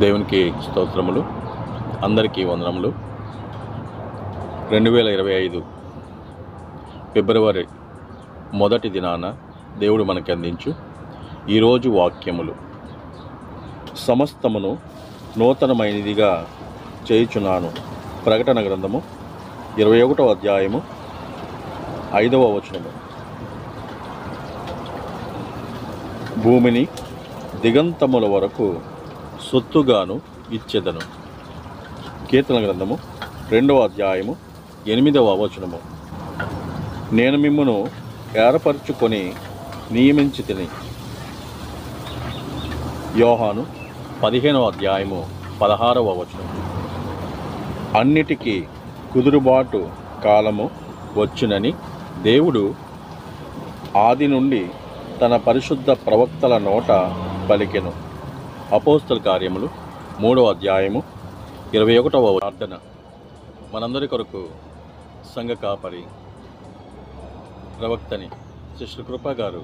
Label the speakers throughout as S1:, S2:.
S1: దేవునికి స్తోత్రములు. అందరికీ వందనములు. 2025 ఫిబ్రవరి మొదటి దినాన దేవుడు మనకి అందించు ఈరోజు వాక్యములు. సమస్తమును నూతనమైనదిగా చేయుచున్నాను. ప్రకటన గ్రంథము 21వ అధ్యాయము 5వ వచనము. భూమిని దిగంతముల వరకు సొత్తుగాను ఇచ్చెదను. కీర్తన గ్రంథము 2వ అధ్యాయము 8వ వచనము. నేను మిమ్మును ఏర్పరచుకొని నియమించి తిని. యోహాను 15వ అధ్యాయము 16వ వచనం. అన్నిటికీ కుదురుబాటు కాలము వచ్చునని దేవుడు ఆది నుండి తన పరిశుద్ధ ప్రవక్తల నోట పలికెను. అపోస్తల కార్యములు 3వ అధ్యాయము 21వ ప్రార్థన. మనందరి కొరకు సంఘ కాపరి ప్రవక్తని సిస్టర్ కృప గారు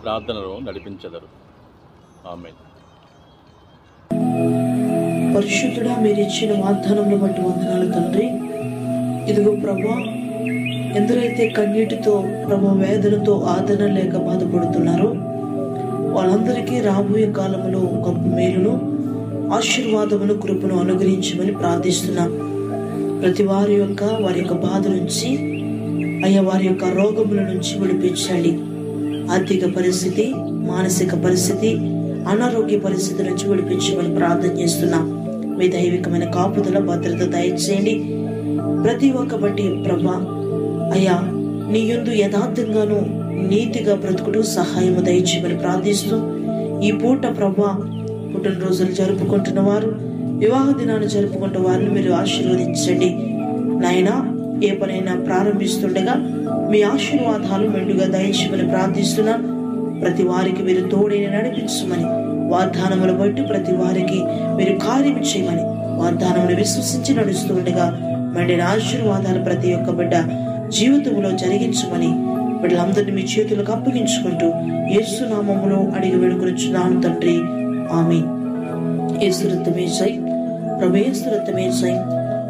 S1: ప్రార్థనలో నడిపించెదరు. ఆమేన్.
S2: పరిశుద్ధుడా, మీరు ఇచ్చిన వాగ్దానములు బట్టి వందనాలు తండ్రి. ఇదిగో ప్రభా, ఎందరైతే కన్నీటితో ప్రభా వేదనతో ఆదరణ లేక బాధపడుతున్నారో వాళ్ళందరికీ రాబోయే కాలంలో గొప్ప మేలును ఆశీర్వాదమును కృపను అనుగ్రహించమని ప్రార్థిస్తున్నాం. ప్రతి వారి యొక్క బాధ నుంచి అయ్యా, వారి యొక్క రోగముల నుంచి విడిపించండి. ఆర్థిక పరిస్థితి, మానసిక పరిస్థితి, అనారోగ్య పరిస్థితి నుంచి విడిపించమని ప్రార్థన చేస్తున్నాం. మీ దైవికమైన కాపుదల భద్రత దయచేయండి. ప్రతి ఒక్క బట్టి ప్రభా అయ్యా, నీ యందు యథార్థంగాను నీతిగా బ్రతుకుడు సహాయము దయచేయమని ప్రార్థిస్తూ ఈ పూట ప్రభా పుట్టినరోజులు జరుపుకుంటున్న వారు, వివాహ దినాన్ని జరుపుకుంటున్న వారిని మీరు ఆశీర్వదించండి. నాయనా, ఏ పనైనా ప్రారంభిస్తుండగా మీ ఆశీర్వాదాలు మెండుగా దయచేయమని ప్రార్థిస్తున్నాను. ప్రతి వారికి మీరు తోడైన నడిపించమని, వాగ్దానములు బట్టి ప్రతి వారికి మీరు కార్యం చేయమని, వాగ్దానములు విశ్వసించి నడుస్తూ ఉండగా మెండిన ఆశీర్వాదాలు ప్రతి ఒక్క బిడ్డ జీవితంలో జరిగించమని బిడ్డలందరినీ మీ చేతులకు అప్పగించుకుంటూ యేసు నామములో అడిగి వేడుకొనుచున్నాను తండ్రి. ఆమేన్. యేసు రక్తమే జై, ప్రభువే యేసు రక్తమే జై,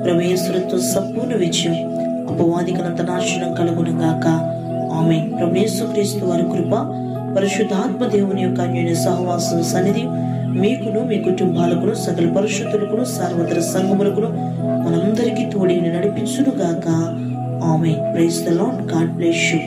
S2: ప్రభువే యేసు రక్తం సంపూర్ణ విజయం, అపవాదికనంత నాశనం కలుగునుగాక. ఆమేన్. ప్రభువే యేసు క్రీస్తు వారి కృప, పరిశుద్ధాత్మ దేవుని యొక్క అన్యోన్య సహవాసం సన్నిధి మీకును మీ కుటుంబాలకును సకల పరిశుద్ధులకును సర్వతర సంఘములకును మనందరికీ తోడైన నడిపించునుగాక. Amen. Praise the lord. God bless you.